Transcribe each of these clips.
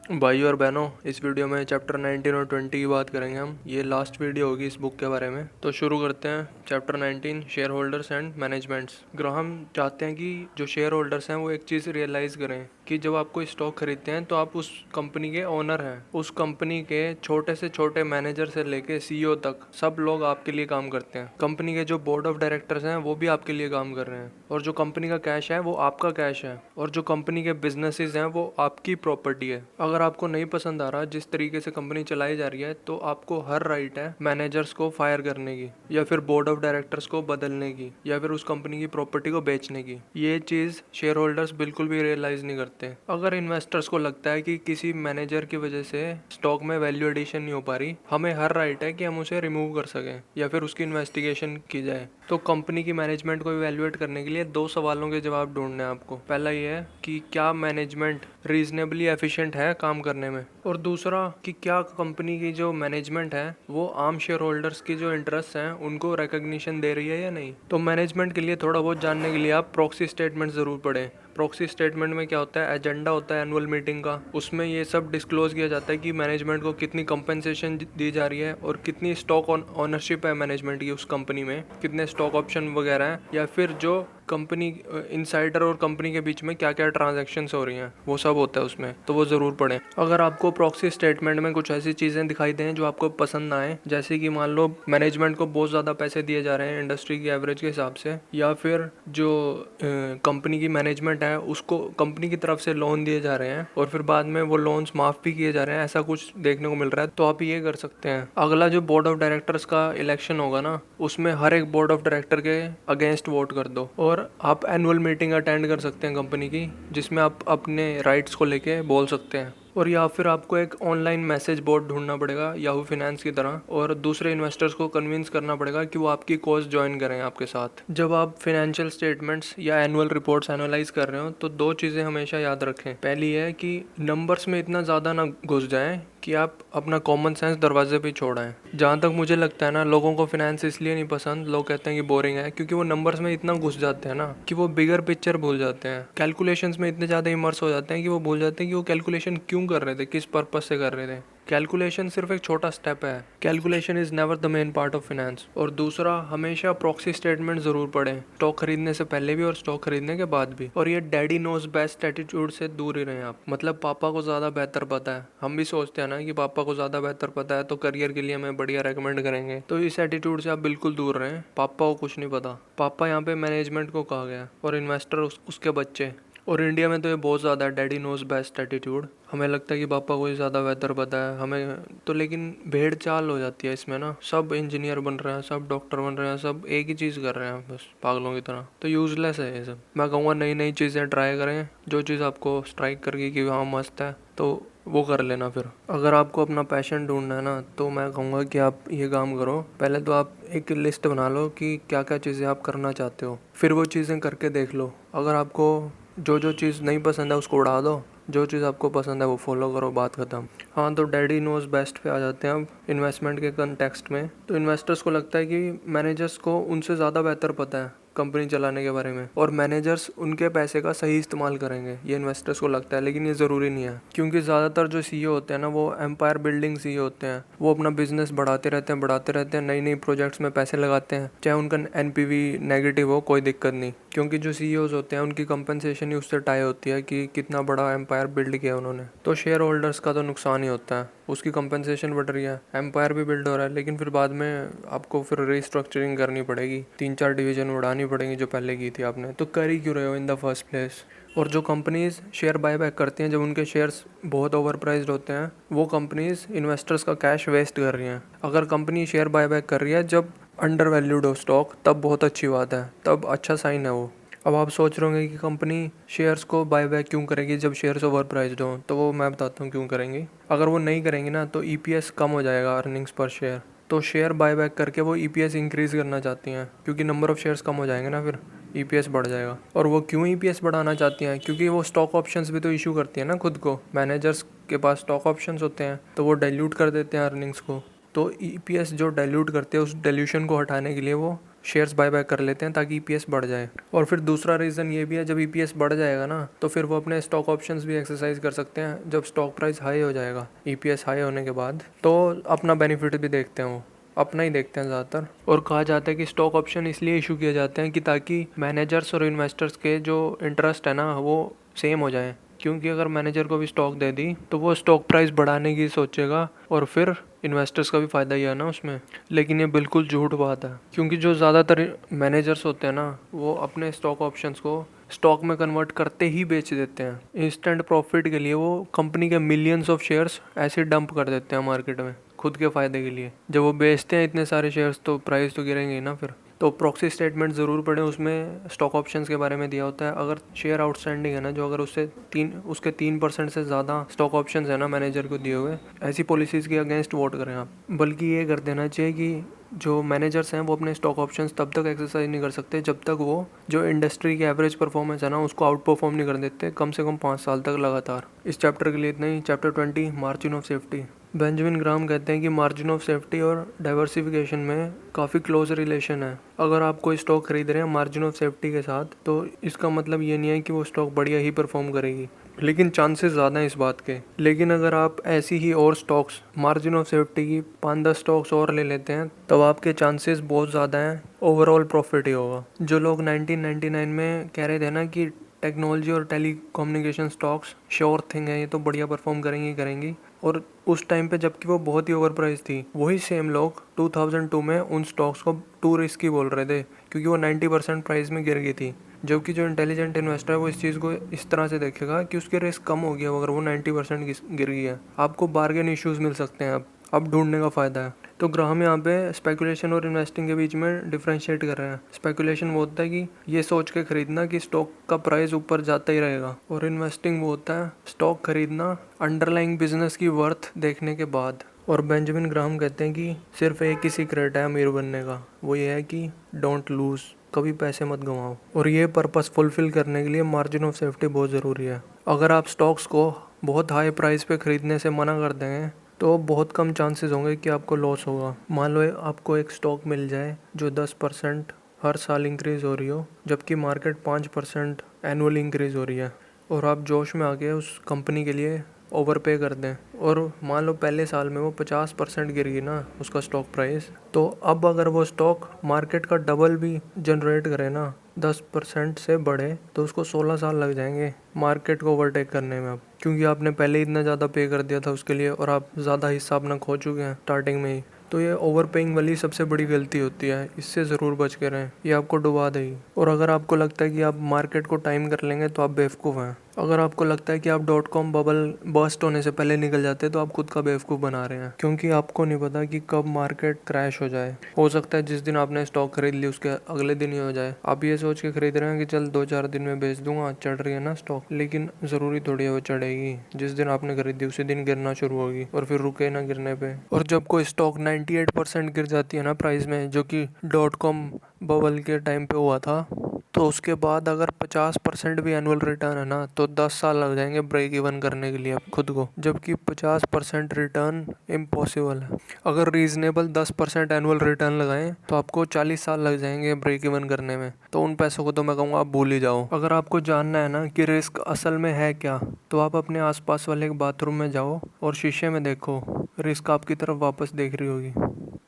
भाई और बहनों, इस वीडियो में चैप्टर 19 और 20 की बात करेंगे हम। ये लास्ट वीडियो होगी इस बुक के बारे में। तो शुरू करते हैं। Chapter 19, share holders and managements. Graham चाहते हैं कि जो शेयर होल्डर्स हैं वो एक चीज़ रियलाइज़ करें कि जब आप कोई स्टॉक खरीदते हैं तो आप उस कंपनी के ओनर हैं। उस कंपनी के छोटे से छोटे मैनेजर से लेके सीईओ तक सब लोग आपके लिए काम करते हैं। कंपनी के जो बोर्ड ऑफ डायरेक्टर्स हैं वो भी आपके लिए काम कर रहे हैं, और जो कंपनी का कैश है वो आपका कैश है, और जो कंपनी के बिजनेसेस हैं वो आपकी प्रॉपर्टी है। अगर आपको नहीं पसंद आ रहा जिस तरीके से कंपनी चलाई जा रही है तो आपको हर राइट है मैनेजर्स को फायर करने की, या फिर बोर्ड ऑफ डायरेक्टर्स को बदलने की, या फिर उस कंपनी की प्रॉपर्टी को बेचने की। ये चीज़ शेयर होल्डर्स बिल्कुल भी रियलाइज नहीं करते। अगर इन्वेस्टर्स को लगता है कि किसी मैनेजर की वजह से स्टॉक में वैल्यू एडिशन नहीं हो पा रही, हमें हर राइट है कि हम उसे रिमूव कर सकें या फिर उसकी इन्वेस्टिगेशन की जाए। तो कंपनी की मैनेजमेंट को इवैल्यूएट करने के लिए दो सवालों के जवाब ढूंढने हैं आपको। पहला ये है कि क्या मैनेजमेंट रीजनेबली एफिशिएंट है काम करने में, और दूसरा कि क्या कंपनी की जो मैनेजमेंट है वो आम शेयर होल्डर्स की जो इंटरेस्ट हैं उनको रिकग्निशन दे रही है या नहीं। तो मैनेजमेंट के लिए थोड़ा बहुत जानने के लिए आप प्रॉक्सी स्टेटमेंट ज़रूर पढ़ें। प्रॉक्सी स्टेटमेंट में क्या होता है, एजेंडा होता है एनुअल मीटिंग का। उसमें ये सब डिस्क्लोज किया जाता है कि मैनेजमेंट को कितनी कंपनसेशन दी जा रही है, और कितनी स्टॉक ऑनरशिप है मैनेजमेंट की उस कंपनी में, कितने स्टॉक ऑप्शन वगैरह हैं, या फिर जो कंपनी इनसाइडर और कंपनी के बीच में क्या क्या ट्रांजैक्शंस हो रही हैं, वो सब होता है उसमें। तो वो ज़रूर पढ़ें। अगर आपको प्रॉक्सी स्टेटमेंट में कुछ ऐसी चीज़ें दिखाई दें जो आपको पसंद ना आए, जैसे कि मान लो मैनेजमेंट को बहुत ज़्यादा पैसे दिए जा रहे हैं इंडस्ट्री की एवरेज के हिसाब से, या फिर जो कंपनी की मैनेजमेंट है उसको कंपनी की तरफ से लोन दिए जा रहे हैं और फिर बाद में वो लोन्स माफ़ भी किए जा रहे हैं, ऐसा कुछ देखने को मिल रहा है, तो आप ये कर सकते हैं। अगला जो बोर्ड ऑफ डायरेक्टर्स का इलेक्शन होगा ना, उसमें हर एक बोर्ड ऑफ डायरेक्टर के अगेंस्ट वोट कर दो, और आप एनुअल मीटिंग अटेंड कर सकते हैं कंपनी की, जिसमें आप अपने राइट्स को लेके बोल सकते हैं। और या फिर आपको एक ऑनलाइन मैसेज बोर्ड ढूंढना पड़ेगा याहू फाइनेंस की तरह, और दूसरे इन्वेस्टर्स को कन्विंस करना पड़ेगा कि वो आपकी कॉज ज्वाइन करें आपके साथ। जब आप फाइनेंशियल स्टेटमेंट्स या एनुअल रिपोर्ट्स एनालाइज कर रहे हो तो दो चीज़ें हमेशा याद रखें। पहली है कि नंबर्स में इतना ज़्यादा ना घुस जाएं कि आप अपना कॉमन सेंस दरवाजे पे छोड़ आएं। जहाँ तक मुझे लगता है ना, लोगों को फाइनेंस इसलिए नहीं पसंद, लोग कहते हैं कि बोरिंग है, क्योंकि वो नंबर्स में इतना घुस जाते हैं ना कि वो बिगर पिक्चर भूल जाते हैं। कैलकुलेशंस में इतने ज़्यादा इमर्स हो जाते हैं कि वो भूल जाते हैं कि वो कैलकुलेशन क्यों कर रहे थे, किस पर्पस से कर रहे थे। कैलकुलेशन सिर्फ एक छोटा स्टेप है। Calculation is never the main part of finance. और दूसरा, हमेशा प्रॉक्सी स्टेटमेंट जरूर पढ़ें, स्टॉक खरीदने से पहले भी और स्टॉक खरीदने के बाद भी। और ये डैडी नोज बेस्ट एटीट्यूड से दूर ही रहें आप। मतलब पापा को ज़्यादा बेहतर पता है। हम भी सोचते हैं ना कि पापा को ज़्यादा बेहतर पता है तो करियर के लिए हमें बढ़िया रेकमेंड करेंगे, तो इस एटीट्यूड से आप बिल्कुल दूर रहें। पापा को कुछ नहीं पता। पापा यहाँ पे मैनेजमेंट को कहा गया, और इन्वेस्टर उसके बच्चे। और इंडिया में तो ये बहुत ज़्यादा है, डैडी नोज बेस्ट एटीट्यूड। हमें लगता है कि पापा को ही ज़्यादा बेहतर पता है हमें तो, लेकिन भेड़ चाल हो जाती है इसमें ना। सब इंजीनियर बन रहे हैं, सब डॉक्टर बन रहे हैं, सब एक ही चीज़ कर रहे हैं बस पागलों की तरह। तो यूजलेस है ये सब। मैं कहूँगा नई नई चीज़ें ट्राई करें, जो चीज़ आपको स्ट्राइक करके कि हाँ मस्त है तो वो कर लेना। फिर अगर आपको अपना पैशन ढूंढना है ना, तो मैं कहूँगा कि आप ये काम करो। पहले तो आप एक लिस्ट बना लो कि क्या क्या चीज़ें आप करना चाहते हो, फिर वो चीज़ें करके देख लो। अगर आपको जो जो चीज़ नहीं पसंद है उसको उड़ा दो, जो चीज़ आपको पसंद है वो फॉलो करो, बात खत्म। हाँ, तो डैडी नोज बेस्ट पे आ जाते हैं अब इन्वेस्टमेंट के कंटेक्स्ट में। तो इन्वेस्टर्स को लगता है कि मैनेजर्स को उनसे ज़्यादा बेहतर पता है कंपनी चलाने के बारे में, और मैनेजर्स उनके पैसे का सही इस्तेमाल करेंगे, ये इन्वेस्टर्स को लगता है। लेकिन ये ज़रूरी नहीं है, क्योंकि ज़्यादातर जो सीईओ होते हैं ना, वो एम्पायर बिल्डिंग सीईओ होते हैं। वो अपना बिजनेस बढ़ाते रहते हैं, नई नई प्रोजेक्ट्स में पैसे लगाते हैं, चाहे उनका एनपीवी नेगेटिव हो, कोई दिक्कत नहीं। क्योंकि जो सीईओज होते हैं उनकी कंपनसेशन ही उससे टाई होती है कि कितना बड़ा एम्पायर बिल्ड किया उन्होंने। तो शेयर होल्डर्स का तो नुकसान ही होता है, उसकी कंपनसेशन बढ़ रही है, एम्पायर भी बिल्ड हो रहा है, लेकिन फिर बाद में आपको फिर रिस्ट्रक्चरिंग करनी पड़ेगी, 3-4 डिवीजन उड़ानी पड़ेंगी जो पहले की थी आपने। तो कर ही क्यों रहे हो इन द फर्स्ट प्लेस। और जो कंपनीज शेयर बायबैक करती हैं जब उनके शेयर्स बहुत ओवर प्राइज्ड होते हैं, वो कंपनीज इन्वेस्टर्स का कैश वेस्ट कर रही हैं। अगर कंपनी शेयर बायबैक कर रही है जब अंडर वैल्यूड हो स्टॉक, तब बहुत अच्छी बात है, तब अच्छा साइन है वो। अब आप सोच रहे होंगे कि कंपनी शेयर्स को बायबैक क्यों करेगी जब शेयर्स ओवर प्राइज्ड हो, तो वो मैं बताता हूँ क्यों करेंगी। अगर वो नहीं करेंगी ना तो ईपीएस कम हो जाएगा, अर्निंग्स पर शेयर। तो शेयर बायबैक करके वो ईपीएस इंक्रीज़ करना चाहती हैं, क्योंकि नंबर ऑफ़ शेयर्स कम हो जाएंगे ना, फिर ईपीएस बढ़ जाएगा। और वो क्यों ईपीएस बढ़ाना चाहती हैं, क्योंकि वो स्टॉक ऑप्शंस भी तो इशू करती हैं ना खुद को। मैनेजर्स के पास स्टॉक ऑप्शंस होते हैं, तो वो डाइल्यूट कर देते हैं अर्निंग्स को। तो ईपीएस जो डाइल्यूट करते हैं, उस डाइल्यूशन को हटाने के लिए वो शेयर्स बाय बैक कर लेते हैं ताकि ईपीएस बढ़ जाए। और फिर दूसरा रीज़न ये भी है, जब ईपीएस बढ़ जाएगा ना तो फिर वो अपने स्टॉक ऑप्शंस भी एक्सरसाइज कर सकते हैं जब स्टॉक प्राइस हाई हो जाएगा। ईपीएस हाई होने के बाद तो अपना बेनिफिट भी देखते हैं, वो अपना ही देखते हैं ज़्यादातर। और कहा जाता है कि स्टॉक ऑप्शन इसलिए इशू किए जाते हैं कि ताकि मैनेजर्स और इन्वेस्टर्स के जो इंटरेस्ट है ना वो सेम हो जाए, क्योंकि अगर मैनेजर को भी स्टॉक दे दी तो वो स्टॉक प्राइस बढ़ाने की सोचेगा और फिर इन्वेस्टर्स का भी फ़ायदा ही है ना उसमें। लेकिन ये बिल्कुल झूठ बात है, क्योंकि जो ज़्यादातर मैनेजर्स होते हैं ना वो अपने स्टॉक ऑप्शंस को स्टॉक में कन्वर्ट करते ही बेच देते हैं। इंस्टेंट प्रॉफिट के लिए वो कंपनी के मिलियंस ऑफ शेयर्स ऐसे डंप कर देते हैं मार्केट में खुद के फ़ायदे के लिए। जब वो बेचते हैं इतने सारे शेयर्स तो प्राइस तो गिरेंगे ही ना फिर। तो प्रॉक्सी स्टेटमेंट ज़रूर पढ़ें, उसमें स्टॉक ऑप्शंस के बारे में दिया होता है। अगर शेयर आउटस्टैंडिंग है ना, जो अगर उसके 3% से ज़्यादा स्टॉक ऑप्शंस है ना मैनेजर को दिए हुए, ऐसी पॉलिसीज़ के अगेंस्ट वोट करें आप। बल्कि ये कर देना चाहिए कि जो मैनेजर्स हैं वो अपने स्टॉक ऑप्शंस तब तक एक्सरसाइज नहीं कर सकते जब तक वो जो इंडस्ट्री की एवरेज परफॉर्मेंस है ना उसको आउट परफॉर्म नहीं कर देते कम से कम 5 साल तक लगातार। इस चैप्टर के लिए इतना ही। Chapter 20 margin of safety. Benjamin Graham कहते हैं कि मार्जिन ऑफ सेफ्टी और डाइवर्सिफिकेशन में काफ़ी क्लोज रिलेशन है। अगर आप कोई स्टॉक खरीद रहे हैं मार्जिन ऑफ सेफ्टी के साथ तो इसका मतलब ये नहीं है कि वो स्टॉक बढ़िया ही परफॉर्म करेगी, लेकिन चांसेस ज़्यादा हैं इस बात के। लेकिन अगर आप ऐसी ही और स्टॉक्स मार्जिन ऑफ सेफ्टी की 5-10 स्टॉक्स और ले लेते हैं तब आपके चांसेस बहुत ज़्यादा हैं ओवरऑल प्रॉफिट ही होगा। जो लोग 1999 में कह रहे थे ना कि टेक्नोलॉजी और टेलीकम्युनिकेशन स्टॉक्स श्योर थिंग है, ये तो बढ़िया परफॉर्म करेंगी, और उस टाइम पे जबकि वो बहुत ही ओवर प्राइस थी, वही सेम लोग 2002 में उन स्टॉक्स को टू रिस्की बोल रहे थे क्योंकि वो 90% प्राइस में गिर गई थी। जबकि जो इंटेलिजेंट इन्वेस्टर है वो इस चीज़ को इस तरह से देखेगा कि उसकी रिस्क कम हो गया अगर वो 90% गिर गई है। आपको बार्गेन इश्यूज मिल सकते हैं, अब ढूंढने का फ़ायदा है। तो ग्राहम यहाँ पे स्पेकुलेशन और इन्वेस्टिंग के बीच में डिफ्रेंशिएट कर रहे हैं। स्पेकुलेशन वो होता है कि ये सोच के खरीदना कि स्टॉक का प्राइस ऊपर जाता ही रहेगा, और इन्वेस्टिंग वो होता है स्टॉक खरीदना अंडरलाइंग बिजनेस की वर्थ देखने के बाद। और बेंजामिन ग्राहम कहते हैं कि सिर्फ एक ही सीक्रेट है अमीर बनने का, वो ये है कि डोंट लूज, कभी पैसे मत गंवाओ। और ये पर्पस फुलफिल करने के लिए मार्जिन ऑफ सेफ्टी बहुत ज़रूरी है। अगर आप स्टॉक्स को बहुत हाई प्राइस पे ख़रीदने से मना कर देंगे तो बहुत कम चांसेस होंगे कि आपको लॉस होगा। मान लो आपको एक स्टॉक मिल जाए जो 10% हर साल इंक्रीज़ हो रही हो, जबकि मार्केट 5% एनुअल इंक्रीज़ हो रही है, और आप जोश में आके उस कंपनी के लिए ओवर पे कर दें, और मान लो पहले साल में वो 50% गिर गई ना उसका स्टॉक प्राइस, तो अब अगर वो स्टॉक मार्केट का डबल भी जनरेट करे ना, 10% से बढ़े, तो उसको 16 साल लग जाएंगे मार्केट को ओवरटेक करने में। अब क्योंकि आपने पहले ही इतना ज़्यादा पे कर दिया था उसके लिए और आप ज़्यादा हिस्सा अपना खो चुके हैं स्टार्टिंग में ही। तो ये ओवर पेइंग वाली सबसे बड़ी गलती होती है, इससे ज़रूर बच के रहें, ये आपको डुबा देगी। और अगर आपको लगता है कि आप मार्केट को टाइम कर लेंगे तो आप बेवकूफ़ हैं। अगर आपको लगता है कि आप .com बबल बस्ट होने से पहले निकल जाते तो आप खुद का बेवकूफ़ बना रहे हैं, क्योंकि आपको नहीं पता कि कब मार्केट क्रैश हो जाए। हो सकता है जिस दिन आपने स्टॉक खरीद ली उसके अगले दिन ही हो जाए। आप ये सोच के खरीद रहे हैं कि चल 2-4 दिन में बेच दूंगा, चढ़ रही है ना स्टॉक, लेकिन ज़रूरी थोड़ी है वो चढ़ेगी। जिस दिन आपने खरीदी उसी दिन गिरना शुरू होगी और फिर रुके ना गिरने पे। और जब कोई स्टॉक 98% गिर जाती है ना प्राइस में, जो कि .com बबल के टाइम पे हुआ था, तो उसके बाद अगर 50% भी एनुअल रिटर्न है ना तो 10 साल लग जाएंगे ब्रेक इवन करने के लिए खुद को, जबकि 50% रिटर्न इम्पॉसिबल है। अगर रीजनेबल 10% एनुअल रिटर्न लगाएं तो आपको 40 साल लग जाएंगे ब्रेक इवन करने में। तो उन पैसों को तो मैं कहूँगा आप भूल ही जाओ। अगर आपको जानना है ना कि रिस्क असल में है क्या, तो आप अपने आसपास वाले एक बाथरूम में जाओ और शीशे में देखो, रिस्क आपकी तरफ वापस देख रही होगी,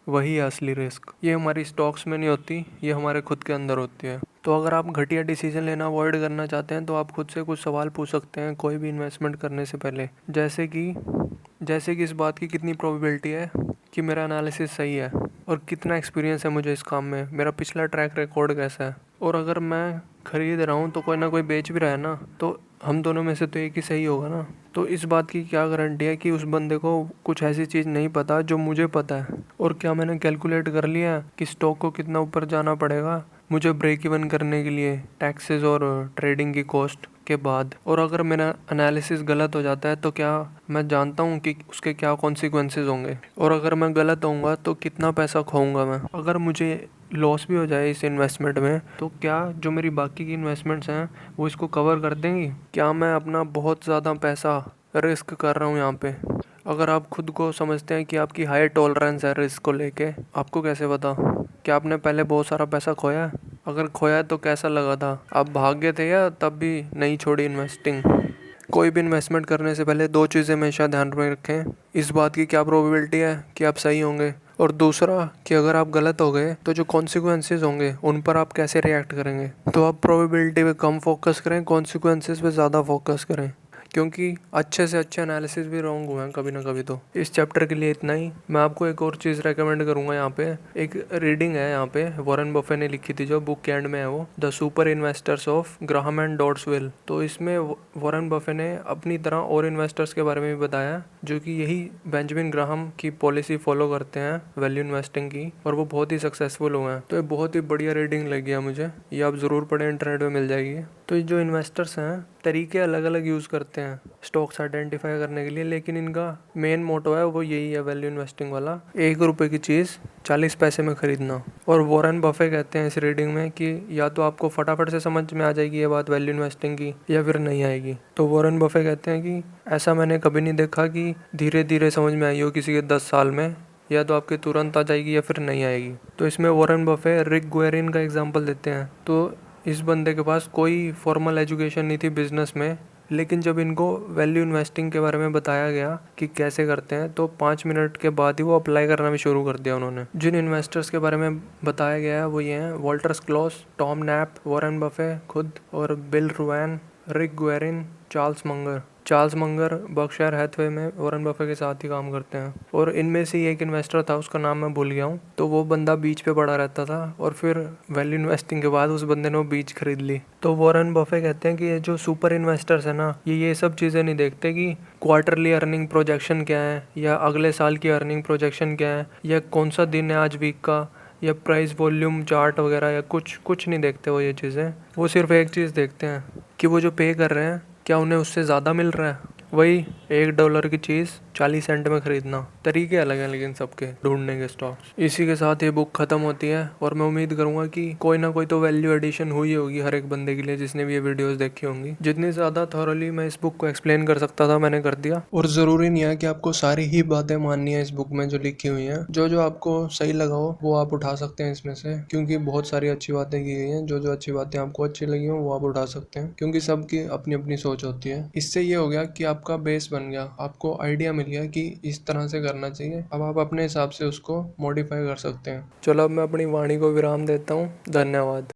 वही है असली रिस्क। ये हमारी स्टॉक्स में नहीं होती, ये हमारे खुद के अंदर होती है। तो अगर आप घटिया डिसीजन लेना अवॉइड करना चाहते हैं तो आप खुद से कुछ सवाल पूछ सकते हैं कोई भी इन्वेस्टमेंट करने से पहले, जैसे कि इस बात की कितनी प्रोबेबिलिटी है कि मेरा एनालिसिस सही है, और कितना एक्सपीरियंस है मुझे इस काम में, मेरा पिछला ट्रैक रिकॉर्ड कैसा है, और अगर मैं खरीद रहा हूँ तो कोई ना कोई बेच भी रहा है ना, तो हम दोनों में से तो एक ही सही होगा ना। तो इस बात की क्या गारंटी है कि उस बंदे को कुछ ऐसी चीज़ नहीं पता जो मुझे पता है, और क्या मैंने कैलकुलेट कर लिया कि स्टॉक को कितना ऊपर जाना पड़ेगा मुझे ब्रेक इवन करने के लिए, टैक्सेस और ट्रेडिंग की कॉस्ट के बाद। और अगर मेरा एनालिसिस गलत हो जाता है तो क्या मैं जानता हूँ कि उसके क्या कॉन्सिक्वेंसेस होंगे, और अगर मैं गलत होऊंगा तो कितना पैसा खोऊंगा मैं। अगर मुझे लॉस भी हो जाए इस इन्वेस्टमेंट में तो क्या जो मेरी बाकी की इन्वेस्टमेंट्स हैं वो इसको कवर कर देंगी? क्या मैं अपना बहुत ज़्यादा पैसा रिस्क कर रहा हूँ यहाँ पे? अगर आप खुद को समझते हैं कि आपकी हाई टॉलरेंस है रिस्क को लेके, आपको कैसे पता क्या आपने पहले बहुत सारा पैसा खोया? अगर खोया तो कैसा लगा था? आप भाग गए थे या तब भी नहीं छोड़ी इन्वेस्टिंग? कोई भी इन्वेस्टमेंट करने से पहले दो चीज़ें हमेशा ध्यान में रखें। इस बात की क्या प्रोबेबिलिटी है कि आप सही होंगे, और दूसरा कि अगर आप गलत हो गए तो जो कॉन्सिक्वेंसेस होंगे उन पर आप कैसे रिएक्ट करेंगे। तो आप प्रोबेबिलिटी पे कम फोकस करें, कॉन्सिक्वेंसेस पे ज़्यादा फोकस करें, क्योंकि अच्छे से अच्छे एनालिसिस भी रॉन्ग हुए हैं कभी ना कभी। तो इस चैप्टर के लिए इतना ही। मैं आपको एक और चीज़ रेकमेंड करूँगा। यहाँ पे एक रीडिंग है, यहाँ पे वॉरेन बफे ने लिखी थी, जो बुक के एंड में है, वो the super investors of Graham and Doddsville. तो इसमें वॉरेन बफे ने अपनी तरह और इन्वेस्टर्स के बारे में भी बताया जो कि यही बेंजामिन ग्राहम की पॉलिसी फॉलो करते हैं वैल्यू इन्वेस्टिंग की, और वो बहुत ही सक्सेसफुल हुए हैं। तो ये बहुत ही बढ़िया रीडिंग लगी है मुझे, ये आप ज़रूर पढ़ें, इंटरनेट पे मिल जाएगी। तो ये जो इन्वेस्टर्स हैं तरीके अलग अलग यूज़ करते हैं स्टॉक्स आइडेंटिफाई करने के लिए, लेकिन इनका मेन मोटो है वो यही है, वैल्यू इन्वेस्टिंग वाला। 1 रुपए की चीज़ 40 पैसे में खरीदना। और वॉरेन बफे कहते हैं इस रीडिंग में कि या तो आपको फटाफट से समझ में आ जाएगी ये बात वैल्यू इन्वेस्टिंग की, या फिर नहीं आएगी। तो वॉरेन बफे कहते हैं कि ऐसा मैंने कभी नहीं देखा कि धीरे धीरे समझ में आई हो किसी के 10 साल में, या तो आपके तुरंत आ जाएगी या फिर नहीं आएगी। तो इसमें वॉरेन बफे रिक गुएरिन का एग्जाम्पल देते हैं। तो इस बंदे के पास कोई फॉर्मल एजुकेशन नहीं थी बिजनेस में, लेकिन जब इनको वैल्यू इन्वेस्टिंग के बारे में बताया गया कि कैसे करते हैं, तो 5 मिनट के बाद ही वो अप्लाई करना भी शुरू कर दिया उन्होंने। जिन इन्वेस्टर्स के बारे में बताया गया है वो ये हैं: Walter Schloss, Tom Knapp, Warren Buffett खुद, और Bill Ruane, Rick Guerin, Charles Munger. Charles Munger Berkshire Hathaway में वॉरेन बफे के साथ ही काम करते हैं। और इनमें से एक इन्वेस्टर था, उसका नाम मैं भूल गया हूँ। तो वो बंदा बीच पे पड़ा रहता था, और फिर वैल्यू इन्वेस्टिंग के बाद उस बंदे ने वो बीच खरीद ली। तो वॉरेन बफे कहते हैं कि ये जो सुपर इन्वेस्टर्स है ना, ये सब चीज़ें नहीं देखते कि क्वार्टरली अर्निंग प्रोजेक्शन क्या है, या अगले साल की अर्निंग प्रोजेक्शन क्या है, या कौन सा दिन है आज वीक का, या प्राइस वॉल्यूम चार्ट वगैरह, या कुछ नहीं देखते वो ये चीज़ें। वो सिर्फ एक चीज़ देखते हैं कि वो जो पे कर रहे हैं क्या उन्हें उससे ज़्यादा मिल रहा है। वही $1 की चीज़ 40 सेंट में खरीदना। तरीके अलग हैं लेकिन सबके ढूंढने के स्टॉक्स। इसी के साथ ये बुक ख़त्म होती है, और मैं उम्मीद करूँगा कि कोई ना कोई तो वैल्यू एडिशन हुई होगी हर एक बंदे के लिए जिसने भी ये वीडियोस देखी होंगी। जितनी ज़्यादा थॉरली मैं इस बुक को एक्सप्लेन कर सकता था मैंने कर दिया, और ज़रूरी नहीं है कि आपको सारी ही बातें माननी है इस बुक में जो लिखी हुई हैं। जो आपको सही लगा हो वो आप उठा सकते हैं इसमें से, क्योंकि बहुत सारी अच्छी बातें की गई हैं। जो अच्छी बातें आपको अच्छी लगी हो वो आप उठा सकते हैं, क्योंकि सबकी अपनी अपनी सोच होती है। इससे ये हो गया कि आपका बेस बन गया, आपको आइडिया मिल गया कि इस तरह से करना चाहिए। अब आप अपने हिसाब से उसको मॉडिफाई कर सकते हैं। चलो अब मैं अपनी वाणी को विराम देता हूँ। धन्यवाद।